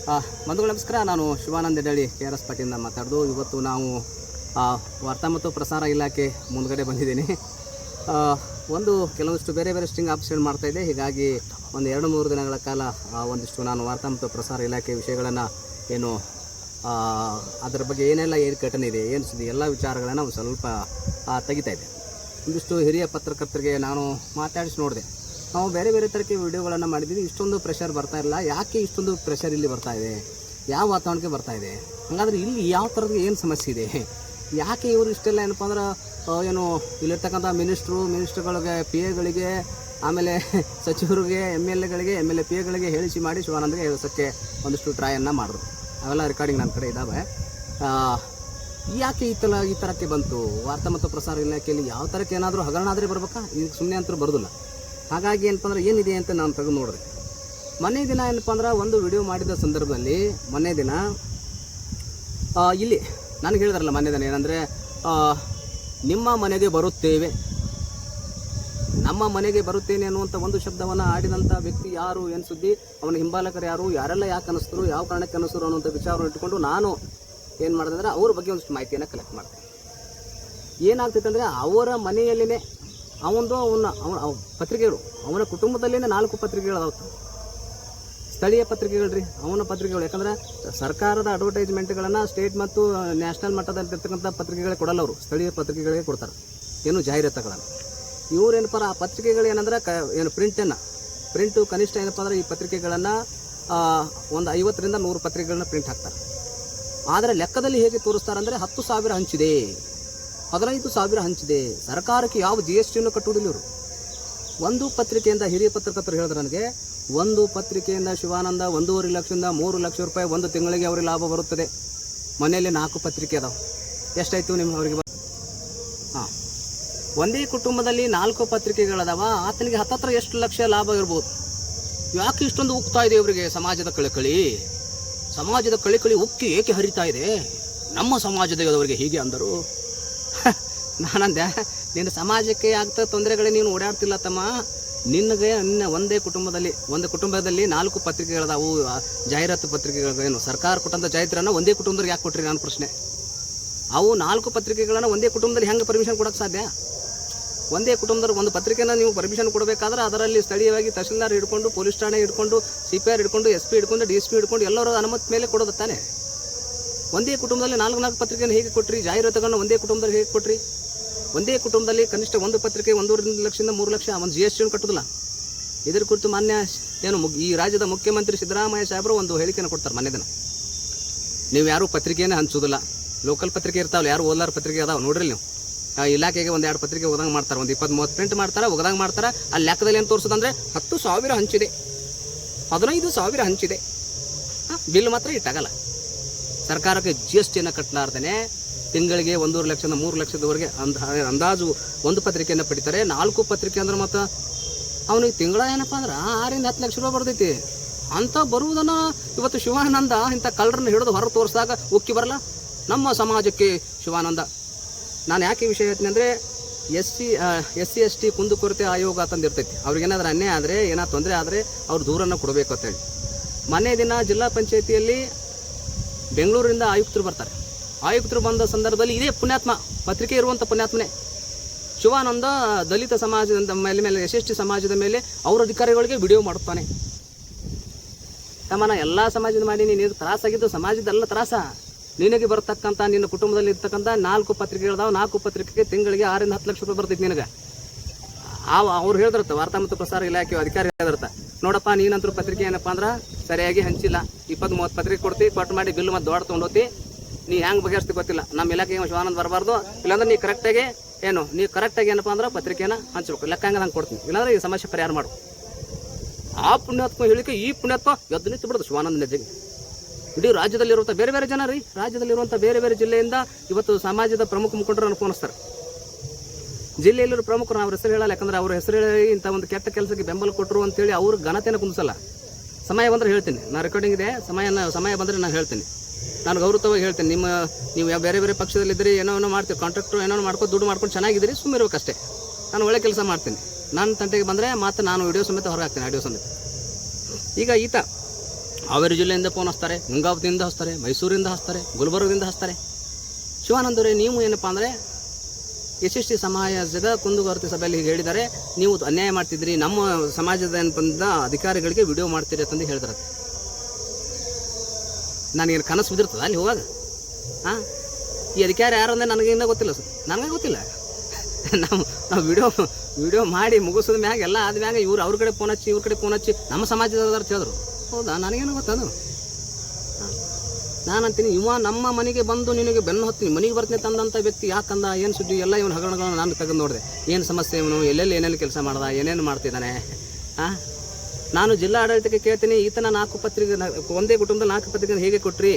ಬಂಧುಗಳು ನಮಸ್ಕಾರ. ನಾನು ಶಿವಾನಂದ ಎಡಳಿ KRS ಪಾಟೀಲಿಂದ ಮಾತಾಡೋದು. ಇವತ್ತು ನಾವು ವಾರ್ತಾ ಮತ್ತು ಪ್ರಸಾರ ಇಲಾಖೆ ಮುಂದ್ಗಡೆ ಬಂದಿದ್ದೀನಿ. ಕೆಲವೊಂದಿಷ್ಟು ಬೇರೆ ಬೇರೆ ಸ್ಟಿಂಗ್ ಆಪ್ಷನ್ ಮಾಡ್ತಾಯಿದ್ದೆ. ಹೀಗಾಗಿ ಒಂದು 2-3 ದಿನಗಳ ಕಾಲ ಒಂದಿಷ್ಟು ನಾನು ವಾರ್ತಾ ಮತ್ತು ಪ್ರಸಾರ ಇಲಾಖೆ ವಿಷಯಗಳನ್ನು ಏನು ಅದರ ಬಗ್ಗೆ ಏನೆಲ್ಲ ಏನು ಘಟನೆ ಇದೆ, ಏನು ಸುದ್ದಿ, ಎಲ್ಲ ವಿಚಾರಗಳನ್ನು ಒಂದು ಸ್ವಲ್ಪ ತೆಗಿತಾ ಇದ್ದೆ. ಒಂದಿಷ್ಟು ಹಿರಿಯ ಪತ್ರಕರ್ತರಿಗೆ ನಾನು ಮಾತಾಡಿಸಿ ನೋಡಿದೆ. ನಾವು ಬೇರೆ ಬೇರೆ ಥರಕ್ಕೆ ವಿಡಿಯೋಗಳನ್ನು ಮಾಡಿದ್ದೀವಿ. ಇಷ್ಟೊಂದು ಪ್ರೆಷರ್ ಬರ್ತಾ ಇಲ್ಲ. ಯಾಕೆ ಇಷ್ಟೊಂದು ಪ್ರೆಷರ್ ಇಲ್ಲಿ ಬರ್ತಾ ಇದೆ, ಯಾವ ವಾತಾವರಣಕ್ಕೆ ಬರ್ತಾ ಇದೆ, ಹಾಗಾದರೆ ಇಲ್ಲಿ ಯಾವ ಥರದ ಏನು ಸಮಸ್ಯೆ ಇದೆ, ಯಾಕೆ ಇವರು ಇಷ್ಟೆಲ್ಲ ಏನಪ್ಪ ಅಂದ್ರೆ ಏನು ಇಲ್ಲಿರ್ತಕ್ಕಂಥ ಮಿನಿಸ್ಟ್ರುಗಳಿಗೆ PAಗಳಿಗೆ ಆಮೇಲೆ ಸಚಿವರಿಗೆ MLAಗಳಿಗೆ MLA PAಗಳಿಗೆ ಹೇಳಿಸಿ ಮಾಡಿ ಶಿವಾನಂದಗೆ ಹೇಳಿಸೋಕ್ಕೆ ಒಂದಿಷ್ಟು ಟ್ರೈಯನ್ನು ಮಾಡಿದ್ರು. ಅವೆಲ್ಲ ರೆಕಾರ್ಡಿಂಗ್ ನನ್ನ ಕಡೆ ಇದ್ದಾವೆ. ಯಾಕೆ ಈ ಥರಕ್ಕೆ ಬಂತು? ವಾರ್ತಾ ಮತ್ತು ಪ್ರಸಾರ ಇಲಾಖೆಯಲ್ಲಿ ಯಾವ ಥರಕ್ಕೆ ಏನಾದರೂ ಹಗರಣ ಆದರೆ ಬರ್ಬೇಕಾ? ಈಗ ಸುಮ್ಮನೆ ಅಂತೂ ಬರೋದಿಲ್ಲ. ಹಾಗಾಗಿ ಏನಪ್ಪ ಅಂದ್ರೆ ಏನಿದೆ ಅಂತ ನಾನು ತೆಗೆದು ನೋಡಿದೆ. ಮೊನ್ನೆ ದಿನ ಏನಪ್ಪ ಅಂದ್ರೆ ಒಂದು ವಿಡಿಯೋ ಮಾಡಿದ ಸಂದರ್ಭದಲ್ಲಿ ಮೊನ್ನೆ ದಿನ ಇಲ್ಲಿ ನನಗೆ ಹೇಳಿದಾರಲ್ಲ, ಮೊನ್ನೆ ದಿನ ಏನಂದರೆ ನಿಮ್ಮ ಮನೆಗೆ ಬರುತ್ತೇವೆ, ನಮ್ಮ ಮನೆಗೆ ಬರುತ್ತೇನೆ ಅನ್ನುವಂಥ ಒಂದು ಶಬ್ದವನ್ನು ಆಡಿದಂಥ ವ್ಯಕ್ತಿ ಯಾರು, ಏನು ಸುದ್ದಿ, ಅವನ ಹಿಂಬಾಲಕರು ಯಾರು, ಯಾರೆಲ್ಲ ಯಾಕೆ ಅನ್ನಿಸ್ತರು, ಯಾವ ಕಾರಣಕ್ಕೆ ಅನ್ನಿಸ್ತರು ಅನ್ನುವಂಥ ವಿಚಾರವನ್ನು ಇಟ್ಟುಕೊಂಡು ನಾನು ಏನು ಮಾಡಿದೆ ಅಂದರೆ ಅವ್ರ ಬಗ್ಗೆ ಒಂದಿಷ್ಟು ಮಾಹಿತಿಯನ್ನು ಕಲೆಕ್ಟ್ ಮಾಡ್ತೇನೆ. ಏನಾಗ್ತೈತೆ ಅಂದರೆ ಅವರ ಮನೆಯಲ್ಲಿನೇ ಅವನ ಪತ್ರಿಕೆಗಳು, ಅವನ ಕುಟುಂಬದಲ್ಲಿನೇ 4 ಪತ್ರಿಕೆಗಳು ಸ್ಥಳೀಯ ಪತ್ರಿಕೆಗಳು ಅವನ ಪತ್ರಿಕೆಗಳು. ಯಾಕಂದರೆ ಸರ್ಕಾರದ ಅಡ್ವರ್ಟೈಸ್ಮೆಂಟ್ಗಳನ್ನು ಸ್ಟೇಟ್ ಮತ್ತು ನ್ಯಾಷನಲ್ ಮಟ್ಟದಲ್ಲಿರ್ತಕ್ಕಂಥ ಪತ್ರಿಕೆಗಳಿಗೆ ಕೊಡಲ್ಲ, ಅವರು ಸ್ಥಳೀಯ ಪತ್ರಿಕೆಗಳಿಗೆ ಕೊಡ್ತಾರೆ, ಏನು ಜಾಹೀರಾತುಗಳನ್ನು. ಇವರೇನಪ್ಪ ಆ ಪತ್ರಿಕೆಗಳು ಏನಂದ್ರೆ ಪ್ರಿಂಟು ಕನಿಷ್ಠ ಏನಪ್ಪ ಅಂದ್ರೆ ಈ ಪತ್ರಿಕೆಗಳನ್ನು ಒಂದು 50ರಿಂದ 100 ಪತ್ರಿಕೆಗಳನ್ನ ಪ್ರಿಂಟ್ ಹಾಕ್ತಾರೆ. ಆದರೆ ಲೆಕ್ಕದಲ್ಲಿ ಹೇಗೆ ತೋರಿಸ್ತಾರೆ ಅಂದರೆ 10,000 ಹಂಚಿದೆ, 15,000 ಹಂಚಿದೆ. ಸರ್ಕಾರಕ್ಕೆ ಯಾವ GSTಯನ್ನು ಕಟ್ಟುವುದಿಲ್ಲ ಇವರು. ಒಂದು ಪತ್ರಿಕೆಯಿಂದ ಹಿರಿಯ ಪತ್ರಕರ್ತರು ಹೇಳಿದ್ರೆ ನನಗೆ, ಒಂದು ಪತ್ರಿಕೆಯಿಂದ ಶಿವಾನಂದ 1.5 ಲಕ್ಷದಿಂದ 3 ಲಕ್ಷ ರೂಪಾಯಿ ಒಂದು ತಿಂಗಳಿಗೆ ಅವ್ರಿಗೆ ಲಾಭ ಬರುತ್ತದೆ. ಮನೆಯಲ್ಲಿ 4 ಪತ್ರಿಕೆ ಅದಾವೆ, ಎಷ್ಟಾಯಿತು ಅವರಿಗೆ? ಒಂದೇ ಕುಟುಂಬದಲ್ಲಿ 4 ಪತ್ರಿಕೆಗಳದಾವ, ಆತನಿಗೆ ಹತ್ತತ್ರ ಎಷ್ಟು ಲಕ್ಷ ಲಾಭ ಇರ್ಬೋದು? ಯಾಕೆ ಇಷ್ಟೊಂದು ಉಕ್ತಾ ಇದೆ ಇವರಿಗೆ? ಸಮಾಜದ ಕಳಿಕಳಿ ಉಕ್ಕಿ ಏಕೆ ಹರಿತಾ ಇದೆ? ನಮ್ಮ ಸಮಾಜದವರಿಗೆ ಹೀಗೆ ಅಂದರು. ನಾನಂದೆ, ನಿನ್ನ ಸಮಾಜಕ್ಕೆ ಆಗ್ತಾ ತೊಂದರೆಗಳೇ ನೀನು ಓಡಾಡ್ತಿಲ್ಲ ತಮ್ಮ. ನಿನ್ನ ಒಂದು ಕುಟುಂಬದಲ್ಲಿ 4 ಪತ್ರಿಕೆಗಳದಾವು, ಜಾಹೀರಾತು ಪತ್ರಿಕೆಗಳೇನು ಸರ್ಕಾರ ಕೊಟ್ಟಂಥ ಜಾಹೀರಾತನ್ನು ಒಂದೇ ಕುಟುಂಬದವ್ರಿಗೆ ಯಾಕೆ ಕೊಟ್ರಿ? ನನ್ನ ಪ್ರಶ್ನೆ. ಅವು 4 ಪತ್ರಿಕೆಗಳನ್ನು ಒಂದೇ ಕುಟುಂಬದಲ್ಲಿ ಹೆಂಗೆ ಪರ್ಮಿಷನ್ ಕೊಡೋಕ್ಕೆ ಸಾಧ್ಯ? ಒಂದೇ ಕುಟುಂಬದವ್ರಿಗೆ ಒಂದು ಪತ್ರಿಕೆನ ನೀವು ಪರ್ಮಿಷನ್ ಕೊಡಬೇಕಾದ್ರೆ ಅದರಲ್ಲಿ ಸ್ಥಳೀಯವಾಗಿ ತಹಶೀಲ್ದಾರ್ ಹಿಡ್ಕೊಂಡು, ಪೊಲೀಸ್ ಠಾಣೆ ಹಿಡ್ಕೊಂಡು, CPR ಹಿಡ್ಕೊಂಡು, SP ಹಿಡ್ಕೊಂಡು, DSP ಹಿಡ್ಕೊಂಡು ಎಲ್ಲರೂ ಅನುಮತಿ ಮೇಲೆ ಕೊಡೋದು ತಾನೆ. ಒಂದೇ ಕುಟುಂಬದಲ್ಲಿ 4 ಪತ್ರಿಕೆಯನ್ನು ಹೇಗೆ ಕೊಟ್ರಿ? ಜಾಹೀರಾತುಗಳನ್ನು ಒಂದೇ ಕುಟುಂಬದಲ್ಲಿ ಹೇಗೆ ಕೊಟ್ರಿ? ಒಂದೇ ಕುಟುಂಬದಲ್ಲಿ ಕನಿಷ್ಠ ಒಂದು ಪತ್ರಿಕೆ 1.5 ಲಕ್ಷದಿಂದ 3 ಲಕ್ಷ ಒಂದು GSTಯನ್ನು ಕಟ್ಟೋದಿಲ್ಲ. ಇದರ ಕುರಿತು ಮಾನ್ಯ ಈ ರಾಜ್ಯದ ಮುಖ್ಯಮಂತ್ರಿ ಸಿದ್ದರಾಮಯ್ಯ ಸಾಹೇಬರು ಒಂದು ಹೇಳಿಕೆಯನ್ನು ಕೊಡ್ತಾರೆ ಮೊನ್ನೆ ದಿನ. ನೀವು ಯಾರೂ ಪತ್ರಿಕೆಯೇ ಹಂಚೋದಿಲ್ಲ, ಲೋಕಲ್ ಪತ್ರಿಕೆ ಇರ್ತಾವಲ್ಲ, ಯಾರು ಓದ್ಲಾರ ಪತ್ರಿಕೆ ಅದಾವೆ ನೋಡ್ರಿ ನೀವು. ಇಲಾಖೆಗೆ 1-2 ಪತ್ರಿಕೆ ಓದಂಗೆ ಮಾಡ್ತಾರೆ, ಒಂದು 20-30 ಪ್ರಿಂಟ್ ಮಾಡ್ತಾರೆ, ಒಗದಂಗೆ ಮಾಡ್ತಾರೆ. ಅಲ್ಲಿ ಲೆಕ್ಕದಲ್ಲಿ ಏನು ತೋರಿಸೋದಂದ್ರೆ 10,000 ಹಂಚಿದೆ, 15,000 ಹಂಚಿದೆ. ಬಿಲ್ ಮಾತ್ರ ಇಟ್ಟಾಗಲ್ಲ. ಸರ್ಕಾರಕ್ಕೆ GSTಯನ್ನು ಕಟ್ಟಲಾರ್ದೇ ತಿಂಗಳಿಗೆ 1.5 ಲಕ್ಷದಿಂದ 3 ಲಕ್ಷದವರೆಗೆ ಅಂದಾಜು ಒಂದು ಪತ್ರಿಕೆಯನ್ನು ಪಡಿತಾರೆ. 4 ಪತ್ರಿಕೆ ಅಂದ್ರೆ ಮತ್ತು ಅವನಿಗೆ ತಿಂಗಳ ಏನಪ್ಪ ಅಂದ್ರೆ 6-10 ಲಕ್ಷ ರೂಪಾಯಿ ಬರ್ತೈತಿ. ಅಂಥ ಬರುವುದನ್ನು ಇವತ್ತು ಶಿವಾನಂದ ಇಂಥ ಕಳ್ಳರನ್ನು ಹಿಡಿದು ಹೊರಗೆ ತೋರಿಸಿದಾಗ ಉಕ್ಕಿ ಬರಲ್ಲ ನಮ್ಮ ಸಮಾಜಕ್ಕೆ ಶಿವಾನಂದ. ನಾನು ಯಾಕೆ ವಿಷಯ ಹೇಳ್ತೀನಿ ಅಂದರೆ, SC/ST ಕುಂದುಕೊರತೆ ಆಯೋಗ ತಂದಿರ್ತೈತಿ. ಅವ್ರಿಗೇನಾದ್ರೂ ಅನ್ಯಾಯ ಆದರೆ, ಏನಾದ್ರು ತೊಂದರೆ ಆದರೆ ಅವ್ರು ದೂರನ್ನು ಕೊಡಬೇಕು ಅಂತೇಳಿ. ಮೊನ್ನೆ ದಿನ ಜಿಲ್ಲಾ ಪಂಚಾಯತಿಯಲ್ಲಿ ಬೆಂಗಳೂರಿಂದ ಆಯುಕ್ತರು ಬರ್ತಾರೆ. ಆಯುಕ್ತರು ಬಂದ ಸಂದರ್ಭದಲ್ಲಿ ಇದೇ ಪುಣ್ಯಾತ್ಮ, ಪತ್ರಿಕೆ ಇರುವಂಥ ಪುಣ್ಯಾತ್ಮನೇ ಶಿವಾನಂದ ದಲಿತ ಸಮಾಜದ ಮೇಲೆ SST ಸಮಾಜದ ಮೇಲೆ ಅವ್ರ ಅಧಿಕಾರಿಗಳಿಗೆ ವಿಡಿಯೋ ಮಾಡುತ್ತಾನೆ. ತಮ್ಮನ ಎಲ್ಲ ಸಮಾಜದ ಮಾಡಿ ನೀನು ತ್ರಾಸಾಗಿದ್ದು ಸಮಾಜದೆಲ್ಲ ತ್ರಾಸ. ನಿನಗೆ ಬರ್ತಕ್ಕಂಥ ನಿನ್ನ ಕುಟುಂಬದಲ್ಲಿ ಇರ್ತಕ್ಕಂಥ 4 ಪತ್ರಿಕೆಗಳದಾವೆ. 4 ಪತ್ರಿಕೆಗೆ ತಿಂಗಳಿಗೆ 6-10 ಲಕ್ಷ ರೂಪಾಯಿ ಬರ್ತೈತಿ ನಿನಗೆ. ಅವ್ರು ಹೇಳಿದಿರುತ್ತೆ, ವಾರ್ತಾ ಮತ್ತು ಪ್ರಸಾರ ಇಲಾಖೆ ಅಧಿಕಾರಿ ಹೇಳಿದಿರುತ್ತೆ, ನೋಡಪ್ಪ ನೀನಂತರೂ ಪತ್ರಿಕೆ ಏನಪ್ಪ ಅಂದ್ರೆ ಸರಿಯಾಗಿ ಹಂಚಿಲ್ಲ, 20-30 ಪತ್ರಿಕೆ ಕೊಡ್ತಿ, ಕೊಟ್ಟು ಮಾಡಿ ಬಿಲ್ ಮತ್ತು ದೊಡ್ಡ ತೊಗೊಂಡೋತಿ, ನೀ ಹೆಂಗೆ ಬಗೆಹರಿಸ್ತಿ ಗೊತ್ತಿಲ್ಲ. ನಮ್ಮ ಇಲಾಖೆಗೆ ಶಿವಾನಂದ ಬರಬಾರ್ದು. ಇಲ್ಲಾಂದ್ರೆ ನೀ ಕರೆಕ್ಟಾಗಿ ಏನಪ್ಪ ಅಂದ್ರೆ ಪತ್ರಿಕೆನ ಹಂಚ್ಬೇಕು, ಲೆಕ್ಕ ಹಂಗೆ ನಂಗೆ ಕೊಡ್ತೀನಿ, ಇಲ್ಲಾಂದ್ರೆ ಈ ಸಮಸ್ಯೆ ಪರಿಹಾರ ಮಾಡು. ಆ ಪುಣ್ಯಾತ್ಮ ಹೇಳಿಕೆ ಈ ಪುಣ್ಯಾತ್ಮ ಎದ್ದು ನಿಂತು ಬಿಡೋದು ಶಿವಾನಂದ ನೆಜ್ಜಿಗೆ. ಇಡೀ ರಾಜ್ಯದಲ್ಲಿರುವಂಥ ಬೇರೆ ಬೇರೆ ಜನ ರಾಜ್ಯದಲ್ಲಿರುವಂಥ ಬೇರೆ ಬೇರೆ ಜಿಲ್ಲೆಯಿಂದ ಇವತ್ತು ಸಮಾಜದ ಪ್ರಮುಖ ಮುಖಂಡರನ್ನು ಫೋನಿಸ್ತಾರೆ. ಜಿಲ್ಲೆಯಲ್ಲಿರೋ ಪ್ರಮುಖರು ಅವ್ರ ಹೆಸರು ಹೇಳಲ್ಲ, ಯಾಕಂದ್ರೆ ಅವ್ರ ಹೆಸರು ಹೇಳಿ ಇಂಥ ಒಂದು ಕೆಟ್ಟ ಕೆಲಸಕ್ಕೆ ಬೆಂಬಲ ಕೊಟ್ಟರು ಅಂತೇಳಿ ಅವ್ರ ಘನತೆಯನ್ನು ಕುಂದಿಸಲ್ಲ. ಸಮಯ ಬಂದರೆ ಹೇಳ್ತೀನಿ, ನಾನು ರೆಕಾರ್ಡಿಂಗ್ ಇದೆ, ಸಮಯ ಬಂದರೆ ನಾನು ಹೇಳ್ತೀನಿ. ನಾನು ಗೌರವವಾಗಿ ಹೇಳ್ತೀನಿ, ನೀವು ಬೇರೆ ಬೇರೆ ಪಕ್ಷದಲ್ಲಿದ್ದರೆ ಏನೋ ಮಾಡ್ತೀವಿ, ಕಾಂಟ್ರಾಕ್ಟ್ರು ಏನೋ ಮಾಡ್ಕೊಂಡು ದುಡ್ಡು ಮಾಡ್ಕೊಂಡು ಚೆನ್ನಾಗಿದ್ದೀರಿ, ಸುಮ್ಮಿರ್ಬೇಕಷ್ಟೇ. ನಾನು ಒಳ್ಳೆ ಕೆಲಸ ಮಾಡ್ತೀನಿ. ನನ್ನ ತಂಟೆಗೆ ಬಂದರೆ ಮಾತ್ರ ನಾನು ವಿಡಿಯೋ ಸಮೇತ ಹೊರಗೆ ಹಾಕ್ತೀನಿ, ಆಡಿಯೋ ಸಮೇತ. ಈಗ ಈತ ಹಾವೇರಿ ಜಿಲ್ಲೆಯಿಂದ ಫೋನ್ ಹಚ್ತಾರೆ, ಗಂಗಾವತಿಯಿಂದ ಹಚ್ತಾರೆ, ಮೈಸೂರಿಂದ ಹಚ್ತಾರೆ, ಗುಲ್ಬರ್ಗದಿಂದ ಹಚ್ತಾರೆ. ಶಿವಾನಂದವರೇ, ನೀವು ಏನಪ್ಪ ಅಂದರೆ SST ಸಮಾಜದ ಕುಂದುಕೊರತೆ ಸಭೆಯಲ್ಲಿ ಹೀಗೆ ಹೇಳಿದ್ದಾರೆ, ನೀವು ಅನ್ಯಾಯ ಮಾಡ್ತಿದ್ರಿ, ನಮ್ಮ ಸಮಾಜದ ಬಂದ ಅಧಿಕಾರಿಗಳಿಗೆ ವಿಡಿಯೋ ಮಾಡ್ತೀರಿ ಅಂತಂದು ಹೇಳಿದಾರೆ. ನನಗೇನು ಕನಸು ಬಿದ್ದಿರ್ತದ ಅಲ್ಲಿ ಹೋಗಾಗ? ಹಾಂ, ಈ ಅಧಿಕಾರಿ ಯಾರು ಅಂದರೆ ನನಗಿನ್ನ ಗೊತ್ತಿಲ್ಲ ಸರ್, ನನಗೆ ಗೊತ್ತಿಲ್ಲ. ನಾವು ವಿಡಿಯೋ ಮಾಡಿ ಮುಗಿಸಿದ ಮ್ಯಾಗ ಎಲ್ಲ ಆದ್ಮ್ಯಾಗ ಇವ್ರು ಅವ್ರ ಕಡೆ ಫೋನ್ ಹಚ್ಚಿ, ಇವ್ರ ಕಡೆ ಫೋನ್ ಹಚ್ಚಿ ನಮ್ಮ ಸಮಾಜದವ್ರು ಹೇಳಿದ್ರು. ಹೌದಾ, ನನಗೇನು ಗೊತ್ತದು? ನಾನಂತೀನಿ, ನಮ್ಮ ಮನೆಗೆ ಬಂದು ನಿನಗೆ ಬೆನ್ನು ಹೊತ್ತೀನಿ, ಮನೆಗೆ ಬರ್ತೀನಿ ತಂದಂಥ ವ್ಯಕ್ತಿ ಯಾಕಂದ, ಏನು ಸುದ್ದಿ, ಎಲ್ಲ ಇವನು ಹಗರಣಗಳನ್ನು ನಾನು ತೆಗೆದು ನೋಡಿದೆ. ಏನು ಸಮಸ್ಯೆ, ಇವನು ಎಲ್ಲೆಲ್ಲಿ ಏನೇನು ಕೆಲಸ ಮಾಡ್ದ, ಏನೇನು ಮಾಡ್ತಿದ್ದಾನೆ. ಹಾಂ, ನಾನು ಜಿಲ್ಲಾ ಆಡಳಿತಕ್ಕೆ ಕೇಳ್ತೀನಿ, ಈತನ 4 ಪತ್ರಿಕೆ, ಒಂದೇ ಕುಟುಂಬದಲ್ಲಿ 4 ಪತ್ರಿಕೆ ಹೇಗೆ ಕೊಟ್ರಿ?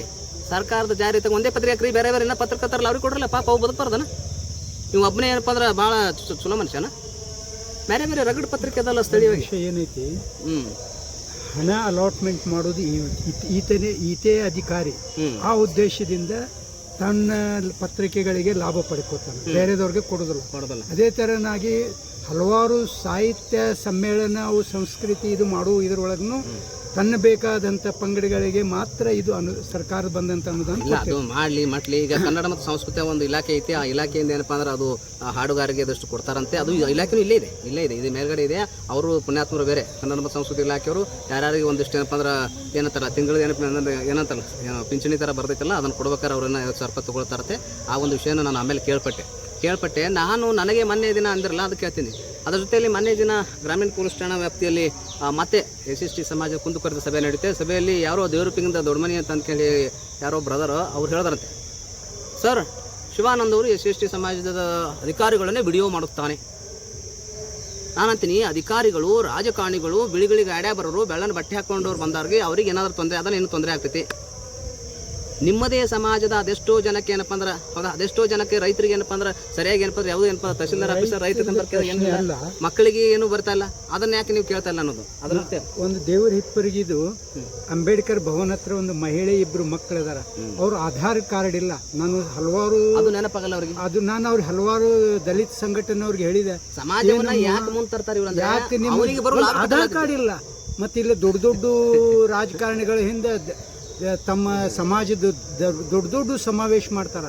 ಸರ್ಕಾರದ ಜಾರಿ ತಗ ಒಂದೇ ಪತ್ರಿಕೆ ಹಾಕ್ರಿ, ಬೇರೆ ಬೇರೆ ಇನ್ನೂ ಪತ್ರಕರ್ತರಲ್ಲ ಅವ್ರಿಗೆ ಕೊಡ್ರಲ್ಲ, ಪಾಪ ಅವು ಬದುಕ್ಬಾರ್ದನ? ನೀವು ಒಬ್ಬನೇ ಏನಪ್ಪ ಅಂದ್ರೆ ಭಾಳ ಚಲೋ ಮನುಷ್ಯನ? ಬೇರೆ ಬೇರೆ ರಗಡ್ ಪತ್ರಿಕೆ ಅದಲ್ಲ ಸ್ಥಳೀಯವಾಗಿ. ವಿಷಯ ಏನೈತಿ, ಹಣ ಅಲಾಟ್ಮೆಂಟ್ ಮಾಡೋದು ಈತೇ ಅಧಿಕಾರಿ. ಆ ಉದ್ದೇಶದಿಂದ ತನ್ನ ಪತ್ರಿಕೆಗಳಿಗೆ ಲಾಭ ಪಡ್ಕೋತಾನೆ, ಬೇರೆದವ್ರಿಗೆ ಕೊಡೋದಿಲ್ಲ. ಅದೇ ಥರನಾಗಿ ಹಲವಾರು ಸಾಹಿತ್ಯ ಸಮ್ಮೇಳನ, ಅವು ಸಂಸ್ಕೃತಿ ಇದು ಮಾಡುವ ಇದರೊಳಗೂ ತನ್ನ ಬೇಕಾದಂಥ ಪಂಗಡಗಳಿಗೆ ಮಾತ್ರ ಇದು ಸರ್ಕಾರ ಬಂದಂಥ ಅನುದಾನ ಇಲ್ಲ. ಅದು ಮಾಡಲಿ ಈಗ ಕನ್ನಡ ಮತ್ತು ಸಂಸ್ಕೃತಿ ಒಂದು ಇಲಾಖೆ ಐತಿ. ಆ ಇಲಾಖೆಯಿಂದ ಏನಪ್ಪ ಅಂದ್ರೆ ಅದು ಹಾಡುಗಾರಿಗೆ ಅದಷ್ಟು ಕೊಡ್ತಾರಂತೆ. ಅದು ಇಲಾಖೆನೂ ಇಲ್ಲೇ ಇದೆ, ಇದು ಮೇಲ್ಗಡೆ ಇದೆ. ಅವರು ಪುಣ್ಯಾತ್ಮರು ಬೇರೆ ಕನ್ನಡ ಮತ್ತು ಸಂಸ್ಕೃತಿ ಇಲಾಖೆಯವರು ಯಾರಿಗೆ ಒಂದಿಷ್ಟು ಏನಪ್ಪ ಅಂದ್ರೆ ಏನಂತಾರ ತಿಂಗಳು ಏನಂತಾರಲ್ಲ ಪಿಂಚಣಿ ಥರ ಬರ್ತೈತಲ್ಲ, ಅದನ್ನು ಕೊಡ್ಬೇಕಾದ್ರೆ ಅವ್ರನ್ನ 50,000 ರೂಪಾಯಿ ತೊಗೊಳ್ತಾರತ್ತೆ. ಆ ಒಂದು ವಿಷಯನ ನಾನು ಆಮೇಲೆ ಕೇಳ್ಪಟ್ಟೆ. ನಾನು ನನಗೆ ಮೊನ್ನೆ ದಿನ ಅಂದಿರಲ್ಲ, ಅದು ಕೇಳ್ತೀನಿ. ಅದರ ಜೊತೆಯಲ್ಲಿ ಮೊನ್ನೆ ದಿನ ಗ್ರಾಮೀಣ ಪೊಲೀಸ್ ಠಾಣಾ ವ್ಯಾಪ್ತಿಯಲ್ಲಿ ಮತ್ತೆ SST ಸಮಾಜ ಕುಂದುಕೊರತೆ ಸಭೆ ನಡೀತೆ. ಸಭೆಯಲ್ಲಿ ಯಾರೋ ದೇವರೂಪಿಂದ ದೊಡ್ಡಮನಿ ಅಂತ ಅಂದ್ಕೊಂಡು ಯಾರೋ ಬ್ರದರ್ ಅವ್ರು ಹೇಳಿದಾರಂತೆ, ಸರ್ ಶಿವಾನಂದ್ ಅವರು SST ಸಮಾಜದ ಅಧಿಕಾರಿಗಳನ್ನೇ ವಿಡಿಯೋ ಮಾಡುತ್ತಾನೆ. ನಾನಂತೀನಿ, ಅಧಿಕಾರಿಗಳು, ರಾಜಕಾರಣಿಗಳು, ಬಿಳಿಗಳಿಗೆ ಆಡ್ಯಾ ಬರೋರು, ಬೆಳ್ಳನ ಬಟ್ಟೆ ಹಾಕೊಂಡವ್ರು ಬಂದವ್ರಿಗೆ ಅವ್ರಿಗೆ ಏನಾದರೂ ತೊಂದರೆ ಅದನ್ನು ಏನು ತೊಂದರೆ ಆಗ್ತೈತಿ? ನಿಮ್ಮದೇ ಸಮಾಜದ ಅದೆಷ್ಟೋ ಜನಕ್ಕೆ ಏನಪ್ಪ ಅಂದ್ರೆ, ಹೌದಾ, ಅದೆಷ್ಟೋ ಜನಕ್ಕೆ ರೈತರಿಗೆ ಏನಪ್ಪ ಅಂದ್ರೆ ಸರಿಯಾಗಿ ಏನಪ್ಪ ಅಂದ್ರೆ ಯಾವುದೂ ಏನಪ್ಪ ತಹಶೀಲ್ದಾರ್ ಆಫೀಸರ್ ರೈತ ಮಕ್ಕಳಿಗೆ ಏನು ಬರ್ತಾ ಇಲ್ಲ, ಅದನ್ನ ಯಾಕೆ ನೀವು ಕೇಳ್ತಾ ಇಲ್ಲ ಅನ್ನೋದು. ಅದರ ಒಂದು ದೇವರ ಹಿಪ್ಪರಿಗಿದು ಅಂಬೇಡ್ಕರ್ ಭವನ ಹತ್ರ ಒಂದು ಮಹಿಳೆ 2 ಮಕ್ಕಳಿದಾರ, ಅವ್ರು ಆಧಾರ್ ಕಾರ್ಡ್ ಇಲ್ಲ. ನಾನು ಹಲವಾರು ಅದು ನೆನಪಾಗಲ್ಲ ಅವ್ರಿಗೆ. ಅದು ನಾನು ಅವ್ರಿಗೆ ಹಲವಾರು ದಲಿತ ಸಂಘಟನೆಯವ್ರಿಗೆ ಹೇಳಿದೆ, ಸಮಾಜವನ್ನ ಯಾಕೆ ಮುಂದೆ ತರ್ತಾರೆ ಇವ್ರು, ಯಾಕೆ ನಿಮ್ಗೆ ಆಧಾರ್ ಕಾರ್ಡ್ ಇಲ್ಲ? ಮತ್ತೆ ಇಲ್ಲ ದೊಡ್ಡ ರಾಜಕಾರಣಿಗಳ ಹಿಂದೆ ತಮ್ಮ ಸಮಾಜದ ದೊಡ್ಡ ಸಮಾವೇಶ ಮಾಡ್ತಾರ.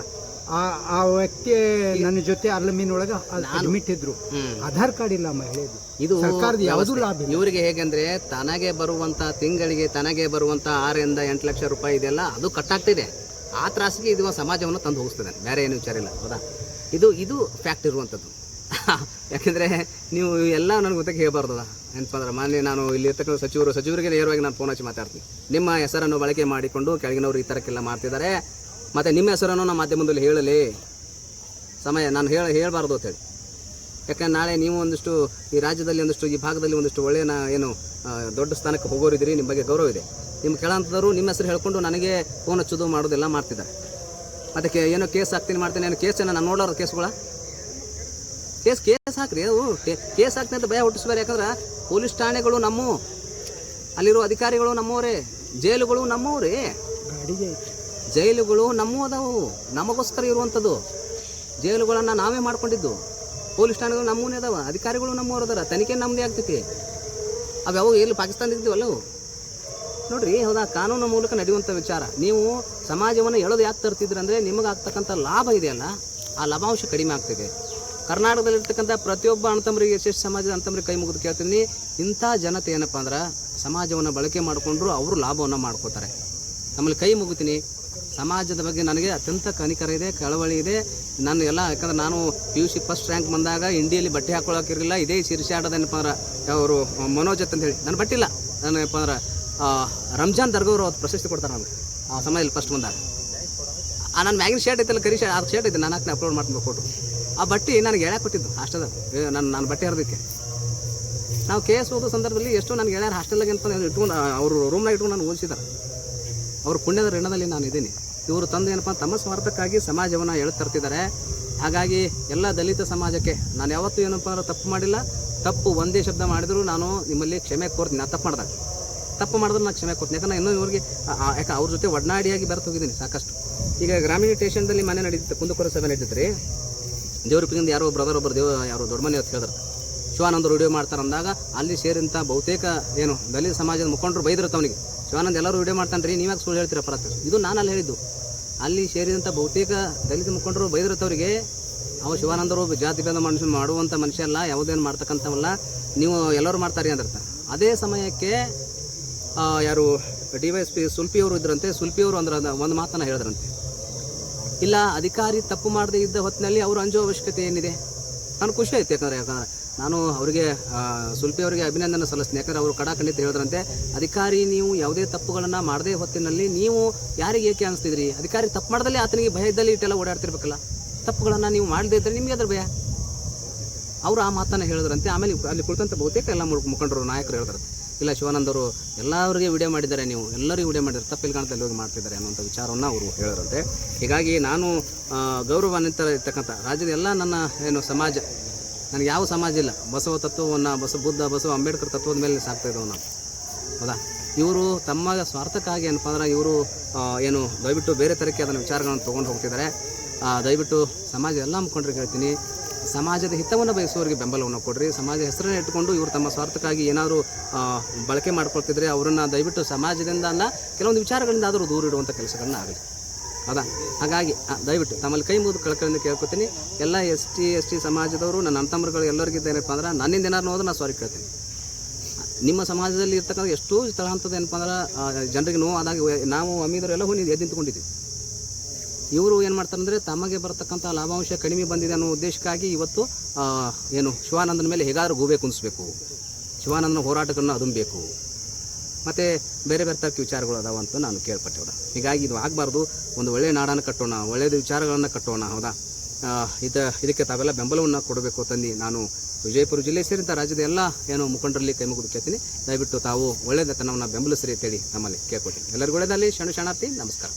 ಆ ವ್ಯಕ್ತಿ ನನ್ನ ಜೊತೆ ಅಲ್ಲಮೀನೊಳಗೆ ಅಡ್ಮಿಟ್ ಇದ್ರು. ಆಧಾರ್ ಕಾರ್ಡ್ ಇಲ್ಲ ಮಹಿಳೆದು. ಇದು ಸರ್ಕಾರದ ಯಾವುದೂ ಲಾಭ ಇಲ್ಲ ಇವರಿಗೆ. ಹೇಗೆಂದ್ರೆ ತನಗೆ ಬರುವಂತ ತಿಂಗಳಿಗೆ ತನಗೆ ಬರುವಂತ 6 ರಿಂದ 8 ಲಕ್ಷ ರೂಪಾಯಿ ಇದೆಲ್ಲ ಅದು ಕಟ್ಟಾಗ್ತಿದೆ. ಆ ತ್ರಾಸಿಗೆ ಇದು ಸಮಾಜವನ್ನು ತಂದು ಹೋಗಿಸ್ತದೆ, ಬೇರೆ ಏನು ವಿಚಾರ ಇಲ್ಲ. ಹೌದಾ, ಇದು ಫ್ಯಾಕ್ಟ್ ಇರುವಂಥದ್ದು. ಯಾಕೆಂದರೆ ನೀವು ಎಲ್ಲ ನನಗೆ ಗೊತ್ತಾಗಿ ಹೇಳ್ಬಾರ್ದದ. ಏನಪ್ಪ ಅಂದ್ರೆ ಮಾನ್ಯ ನಾನು ಇಲ್ಲಿ ಇರ್ತಕ್ಕಂಥ ಸಚಿವರಿಗೆ ನೇರವಾಗಿ ನಾನು ಫೋನ್ ಹಚ್ಚಿ ಮಾತಾಡ್ತೀನಿ. ನಿಮ್ಮ ಹೆಸರನ್ನು ಬಳಕೆ ಮಾಡಿಕೊಂಡು ಕೆಳಗಿನವರು ಈ ಥರಕ್ಕೆಲ್ಲ ಮಾಡ್ತಿದ್ದಾರೆ, ಮತ್ತು ನಿಮ್ಮ ಹೆಸರನ್ನು ನಮ್ಮ ಮಾಧ್ಯಮದಲ್ಲಿ ಹೇಳಲಿ, ಸಮಯ ನಾನು ಹೇಳಬಾರ್ದು ಅಂತೇಳಿ. ಯಾಕಂದ್ರೆ ನಾಳೆ ನೀವು ಒಂದಿಷ್ಟು ಈ ರಾಜ್ಯದಲ್ಲಿ ಒಂದಿಷ್ಟು ಈ ಭಾಗದಲ್ಲಿ ಒಂದಿಷ್ಟು ಒಳ್ಳೆಯ ಏನು ದೊಡ್ಡ ಸ್ಥಾನಕ್ಕೆ ಹೋಗೋರಿದ್ದೀರಿ, ನಿಮ್ಮ ಬಗ್ಗೆ ಗೌರವ ಇದೆ. ನಿಮ್ಮ ಕೆಳಂತದವರು ನಿಮ್ಮ ಹೆಸರು ಹೇಳ್ಕೊಂಡು ನನಗೆ ಫೋನ್ ಹಚ್ಚೋದು ಮಾಡೋದೆಲ್ಲ ಮಾಡ್ತಿದ್ದಾರೆ. ಅದಕ್ಕೆ ಏನೋ ಕೇಸ್ ಹಾಕ್ತೀನಿ ಮಾಡ್ತೀನಿ, ಏನೋ ಕೇಸನ್ನು ನಾನು ನೋಡೋರು ಕೇಸ್ಗಳ ಕೇಸ್ ಹಾಕ್ರಿ. ಅವು ಕೇಸ್ ಹಾಕ್ತೀನಿ ಅಂತ ಭಯ ಹುಟ್ಟಿಸ್ಬಾರ. ಯಾಕಂದ್ರೆ ಪೊಲೀಸ್ ಠಾಣೆಗಳು ನಮ್ಮವು, ಅಲ್ಲಿರೋ ಅಧಿಕಾರಿಗಳು ನಮ್ಮವರೇ, ಜೈಲುಗಳು ನಮ್ಮವ್ರೇ, ಜೈಲುಗಳು ನಮ್ಮವು ಅದಾವು, ನಮಗೋಸ್ಕರ ಇರುವಂಥದ್ದು. ಜೈಲುಗಳನ್ನು ನಾವೇ ಮಾಡ್ಕೊಂಡಿದ್ದು. ಪೊಲೀಸ್ ಠಾಣೆಗಳು ನಮ್ಮವೇ ಅದಾವ, ಅಧಿಕಾರಿಗಳು ನಮ್ಮವ್ರು ಅದಾರ, ತನಿಖೆ ನಮ್ಮದೇ ಆಗ್ತೈತಿ. ಅವ್ಯಾವು ಎಲ್ಲಿ ಪಾಕಿಸ್ತಾನದಿದ್ದೀವಲ್ಲ ನೋಡ್ರಿ. ಹೌದಾ, ಕಾನೂನು ಮೂಲಕ ನಡೆಯುವಂಥ ವಿಚಾರ. ನೀವು ಸಮಾಜವನ್ನು ಎಳೆದು ಯಾಕೆ ತರ್ತಿದ್ರಂದರೆ ನಿಮಗೆ ಆಗ್ತಕ್ಕಂಥ ಲಾಭ ಇದೆಯಲ್ಲ, ಆ ಲಾಭಾಂಶ ಕಡಿಮೆ ಆಗ್ತಿದೆ. ಕರ್ನಾಟಕದಲ್ಲಿರ್ತಕ್ಕಂಥ ಪ್ರತಿಯೊಬ್ಬ ಅಣ್ಣತಮ್ಮರಿಗೆ SST ಸಮಾಜದ ಅಣ್ಣತಮ್ಮರಿಗೆ ಕೈ ಮುಗಿದು ಕೇಳ್ತೀನಿ, ಇಂಥ ಜನತೆ ಏನಪ್ಪ ಅಂದ್ರೆ ಸಮಾಜವನ್ನು ಬಳಕೆ ಮಾಡಿಕೊಂಡ್ರು ಅವರು ಲಾಭವನ್ನು ಮಾಡ್ಕೋತಾರೆ. ನಮ್ಮಲ್ಲಿ ಕೈ ಮುಗಿತೀನಿ. ಸಮಾಜದ ಬಗ್ಗೆ ನನಗೆ ಅತ್ಯಂತ ಕನಿಕರ ಇದೆ, ಕಳವಳಿ ಇದೆ. ನಾನು ಎಲ್ಲ ಯಾಕಂದ್ರೆ ನಾನು PUC ಫಸ್ಟ್ ರ್ಯಾಂಕ್ ಬಂದಾಗ ಇಂಡಿಯಲ್ಲಿ ಬಟ್ಟೆ ಹಾಕೊಳ್ಳೋಕಿರಲಿಲ್ಲ. ಇದೇ ಶಿರ್ಷಾಡದ ಏನಪ್ಪ ಅಂದ್ರೆ ಅವರು ಮನೋಜ್ ಅಂತ ಹೇಳಿ ನನ್ನ ಬಟ್ಟಿಲ್ಲ. ನಾನು ಏನಪ್ಪ ಅಂದ್ರೆ ರಂಜಾನ್ ದರ್ಗವರು ಅವತ್ತು ಪ್ರಶಸ್ತಿ ಕೊಡ್ತಾರೆ ನನಗೆ ಆ ಸಮಯದಲ್ಲಿ ಫಸ್ಟ್ ಬಂದಾಗ. ನನ್ನ ಮ್ಯಾಗಿನ ಶರ್ಟ್ ಐತಲ್ಲ, ಕರಿ ಶರ್ಟ್, ಆ ಶರ್ಟ್ ಐತೆ, ನಾನು ಹಾಕಿ ಅಪ್ಲೋಡ್ ಮಾಡ್ತೀನಿ ಫೋಟೋ. ಆ ಬಟ್ಟೆ ನನಗೆ ಎಳ್ಯಾಕೆ ಕೊಟ್ಟಿದ್ದು ಹಾಸ್ಟೆಲ್ದಾಗ, ನಾನು ಬಟ್ಟೆ ಹರಿದಕ್ಕೆ. ನಾವು KS ಓದೋ ಸಂದರ್ಭದಲ್ಲಿ ಎಷ್ಟೋ ನನಗೆ ಹೇಳ್ಯಾರ ಹಾಸ್ಟೆಲ್ದಾಗ ಅಂತ ಇಟ್ಕೊಂಡು ಅವರು ರೂಮ್ನಾಗ ಇಟ್ಕೊಂಡು ನಾನು ಓದಿಸಿದ್ದಾರೆ. ಅವ್ರ ಪುಣ್ಯದ ಋಣದಲ್ಲಿ ನಾನು ಇದ್ದೀನಿ. ಇವರು ತಂದು ಏನಪ್ಪ ತಮ್ಮ ಸ್ವಾರ್ಥಕ್ಕಾಗಿ ಸಮಾಜವನ್ನು ಎಳೆದು ತರ್ತಿದ್ದಾರೆ. ಹಾಗಾಗಿ ಎಲ್ಲ ದಲಿತ ಸಮಾಜಕ್ಕೆ ನಾನು ಯಾವತ್ತೂ ಏನಪ್ಪ ಅಂದ್ರೆ ತಪ್ಪು ಮಾಡಿಲ್ಲ. ತಪ್ಪು ಒಂದೇ ಶಬ್ದ ಮಾಡಿದ್ರು ನಾನು ನಿಮ್ಮಲ್ಲಿ ಕ್ಷಮೆ ಕೋರ್ತೀನಿ. ನಾನು ತಪ್ಪು ಮಾಡಿದ್ರೆ ನಾನು ಕ್ಷಮೆ ಕೊಡ್ತೀನಿ. ಯಾಕಂದ್ರೆ ಇನ್ನೂ ಇವ್ರಿಗೆ ಯಾಕೆ ಅವ್ರ ಜೊತೆ ಒಡನಾಡಿಯಾಗಿ ಬೆರೆತು ಹೋಗಿದ್ದೀನಿ ಸಾಕಷ್ಟು. ಈಗ ಗ್ರಾಮೀಣ ಸ್ಟೇಷನ್ದಲ್ಲಿ ಮನೆ ನಡೀತಿತ್ತು, ಕುಂದುಕೊರತೆ ಸಭೆ ನಡೀತಿತ್ತು ರೀ. ದೇವ್ರಪಿಂದ ಯಾರೋ ಬ್ರದರ್ ಒಬ್ಬರು ಯಾರೋ ದೊಡ್ಡ ಮನೆ ಅಂತ ಹೇಳಿದ್ರು, ಶಿವಾನಂದರು ವಿಡಿಯೋ ಮಾಡ್ತಾರೆ ಅಂದಾಗ ಅಲ್ಲಿ ಸೇರಿದಂಥ ಬಹುತೇಕ ಏನು ದಲಿತ ಸಮಾಜದ ಮುಖಂಡರು ಬೈದಿರುತ್ತೆ ಅವನಿಗೆ. ಶಿವಾನಂದ ಎಲ್ಲರೂ ವಿಡಿಯೋ ಮಾಡ್ತಾನೆ ರೀ, ನೀವ್ಯಾಕೆ ಸುಳ್ಳು ಹೇಳ್ತೀರ ಪರತ್? ಇದು ನಾನು ಅಲ್ಲಿ ಹೇಳಿದ್ದು. ಅಲ್ಲಿ ಸೇರಿದಂಥ ಬಹುತೇಕ ದಲಿತ ಮುಖಂಡರು ಬೈದಿರತ್ತವರಿಗೆ ಅವ ಶಿವಾನಂದರು ಜಾತಿ ಭೇದ ಮನುಷ್ಯ ಮಾಡುವಂಥ ಮನುಷ್ಯ ಅಲ್ಲ, ಯಾವುದೇನು ಮಾಡ್ತಕ್ಕಂಥವಲ್ಲ, ನೀವು ಎಲ್ಲರೂ ಮಾಡ್ತಾರೆ ಅಂದಿರ್ತ. ಅದೇ ಸಮಯಕ್ಕೆ ಯಾರು DYSP ಸುಲ್ಪಿಯವರು ಇದ್ರಂತೆ. ಸುಲ್ಪಿಯವರು ಅಂದ್ರೆ ಒಂದು ಮಾತನ್ನು ಹೇಳಿದ್ರಂತೆ, ಇಲ್ಲ ಅಧಿಕಾರಿ ತಪ್ಪು ಮಾಡದೇ ಇದ್ದ ಹೊತ್ತಿನಲ್ಲಿ ಅವರು ಅಂಜೋ ಅವಶ್ಯಕತೆ ಏನಿದೆ. ನಾನು ಖುಷಿ ಆಯ್ತು, ಯಾಕಂದರೆ ನಾನು ಅವರಿಗೆ ಸುಲ್ಪಿ ಅವರಿಗೆ ಅಭಿನಂದನೆ ಸಲ್ಲಿಸ್ತೀನಿ. ಯಾಕಂದರೆ ಅವರು ಕಡಾಖಂಡಿತ ಹೇಳಿದ್ರಂತೆ, ಅಧಿಕಾರಿ ನೀವು ಯಾವುದೇ ತಪ್ಪುಗಳನ್ನು ಮಾಡದೇ ಹೊತ್ತಿನಲ್ಲಿ ನೀವು ಯಾರಿಗೆ ಏಕೆ ಅನಿಸ್ತಿದ್ರಿ? ಅಧಿಕಾರಿ ತಪ್ಪು ಮಾಡ್ದಲ್ಲಿ ಆತನಿಗೆ ಭಯದಲ್ಲಿ ಇಟ್ಟೆಲ್ಲ ಓಡಾಡ್ತಿರ್ಬೇಕಲ್ಲ, ತಪ್ಪುಗಳನ್ನು ನೀವು ಮಾಡದೇ ಇದ್ದರೆ ನಿಮಗೆ ಅದ್ರ ಭಯ. ಅವರು ಆ ಮಾತನ್ನು ಹೇಳಿದ್ರಂತೆ. ಆಮೇಲೆ ಅಲ್ಲಿ ಕುಳಿತಂಥ ಬಹುತೇಕ ಎಲ್ಲ ಮುಖಂಡರು ನಾಯಕರು ಹೇಳಿದ್ರಂತೆ, ಇಲ್ಲ ಶಿವಾನಂದರು ಎಲ್ಲರಿಗೆ ವಿಡಿಯೋ ಮಾಡಿದ್ದಾರೆ, ನೀವು ಎಲ್ಲರಿಗೂ ವಿಡಿಯೋ ಮಾಡಿದ್ದಾರೆ, ತಪ್ಪಿಲ್ಲ ಕಾಣ್ತಾ ಹೋಗಿ ಮಾಡ್ತಿದ್ದಾರೆ ಅನ್ನೋಂಥ ವಿಚಾರವನ್ನು ಅವರು ಹೇಳಿದ್ರಂತೆ. ಹೀಗಾಗಿ ನಾನು ಗೌರವಾನ್ವಿತ ಇರ್ತಕ್ಕಂಥ ರಾಜ್ಯದ ಎಲ್ಲ ನನ್ನ ಏನು ಸಮಾಜ, ನನಗೆ ಯಾವ ಸಮಾಜ ಇಲ್ಲ, ಬಸವ ತತ್ವವನ್ನು ಬಸವ ಅಂಬೇಡ್ಕರ್ ತತ್ವದ ಮೇಲೆ ಸಾಕ್ತಾ ಇದ್ದವು ನಾವು, ಹೌದಾ? ಇವರು ತಮ್ಮ ಸ್ವಾರ್ಥಕ್ಕಾಗಿ ಏನಪ್ಪ ಅಂದ್ರೆ ಇವರು ಏನು ದಯವಿಟ್ಟು ಬೇರೆ ಥರಕ್ಕೆ ಅದನ್ನು ವಿಚಾರಗಳನ್ನು ತೊಗೊಂಡು ಹೋಗ್ತಿದ್ದಾರೆ. ದಯವಿಟ್ಟು ಸಮಾಜ ಎಲ್ಲ ಮುಖಂಡರಿಗೆ ಹೇಳ್ತೀನಿ, ಸಮಾಜದ ಹಿತವನ್ನು ಬಯಸುವವರಿಗೆ ಬೆಂಬಲವನ್ನು ಕೊಡ್ರಿ. ಸಮಾಜ ಹೆಸರನ್ನು ಇಟ್ಟುಕೊಂಡು ಇವರು ತಮ್ಮ ಸ್ವಾರ್ಥಕ್ಕಾಗಿ ಏನಾದರೂ ಬಳಕೆ ಮಾಡ್ಕೊಳ್ತಿದ್ರೆ ಅವರನ್ನು ದಯವಿಟ್ಟು ಸಮಾಜದಿಂದ ಅಲ್ಲ, ಕೆಲವೊಂದು ವಿಚಾರಗಳಿಂದ ಆದರೂ ದೂರ ಇಡುವಂಥ ಕೆಲಸಗಳನ್ನ ಆಗಲಿ, ಹೌದಾ? ಹಾಗಾಗಿ ದಯವಿಟ್ಟು ತಮ್ಮಲ್ಲಿ ಕೈ ಮುಗಿದು ಕಳ್ಕಳಿಂದ ಕೇಳ್ಕೊತೀನಿ. ಎಲ್ಲ ಎಸ್ ಟಿ ಸಮಾಜದವರು ನನ್ನ ಅಣ್ಣತಮ್ಮರುಗಳು ಎಲ್ಲರಿಗಿದ್ದೇನಪ್ಪ ಅಂದ್ರೆ ನನ್ನಿಂದ ಏನಾರು ಹೋದ್ರೆ ನಾನು ಸಾರಿ ಕೇಳ್ತೀನಿ. ನಿಮ್ಮ ಸಮಾಜದಲ್ಲಿ ಇರ್ತಕ್ಕಂಥ ಎಷ್ಟೋ ತರಹಂಥದ್ದು ಏನಪ್ಪ ಅಂದ್ರೆ ಜನರಿಗೆ ನೋವು ಆದಾಗ ನಾವು ಅಮೀದರು ಎಲ್ಲ ಹೋಗಿ ಎದ್ದು ನಿಂತ್ಕೊಂಡಿದ್ದೀವಿ. ಇವರು ಏನು ಮಾಡ್ತಾರೆ ಅಂದರೆ ತಮಗೆ ಬರತಕ್ಕಂಥ ಲಾಭಾಂಶ ಕಡಿಮೆ ಬಂದಿದೆ ಅನ್ನೋ ಉದ್ದೇಶಕ್ಕಾಗಿ ಇವತ್ತು ಏನು ಶಿವಾನಂದನ ಮೇಲೆ ಹೇಗಾದರೂ ಗೂಬೆ ಕುಣಿಸ್ಬೇಕು, ಶಿವಾನಂದನ ಹೋರಾಟಗಳನ್ನು ಅದುಂಬೇಕು, ಮತ್ತು ಬೇರೆ ಬೇರೆ ಥರಕ್ಕೆ ವಿಚಾರಗಳು ಅದಾವಂತ ನಾನು ಕೇಳ್ಪಟ್ಟೆ. ಹೀಗಾಗಿ ಇದು ಆಗಬಾರ್ದು. ಒಂದು ಒಳ್ಳೆಯ ನಾಡನ್ನು ಕಟ್ಟೋಣ, ಒಳ್ಳೆಯದು ವಿಚಾರಗಳನ್ನು ಕಟ್ಟೋಣ, ಹೌದಾ? ಇದಕ್ಕೆ ತಾವೆಲ್ಲ ಬೆಂಬಲವನ್ನು ಕೊಡಬೇಕು ತಂದು ನಾನು ವಿಜಯಪುರ ಜಿಲ್ಲೆ ಸೇರಿದಂಥ ರಾಜ್ಯದ ಎಲ್ಲ ಏನು ಮುಖಂಡರಲ್ಲಿ ಕೈ ಮುಗಿದು ಕೇಳ್ತೀನಿ. ದಯವಿಟ್ಟು ತಾವು ಒಳ್ಳೆಯದತನವನ್ನು ಬೆಂಬಲಿಸ್ರಿ ಅಂತೇಳಿ ನಮ್ಮಲ್ಲಿ ಕೇಳ್ಕೊತೀನಿ. ಎಲ್ಲರಿಗೂ ಒಳ್ಳೆಯದಲ್ಲಿ. ಶರಣಾರ್ಥಿ. ನಮಸ್ಕಾರ.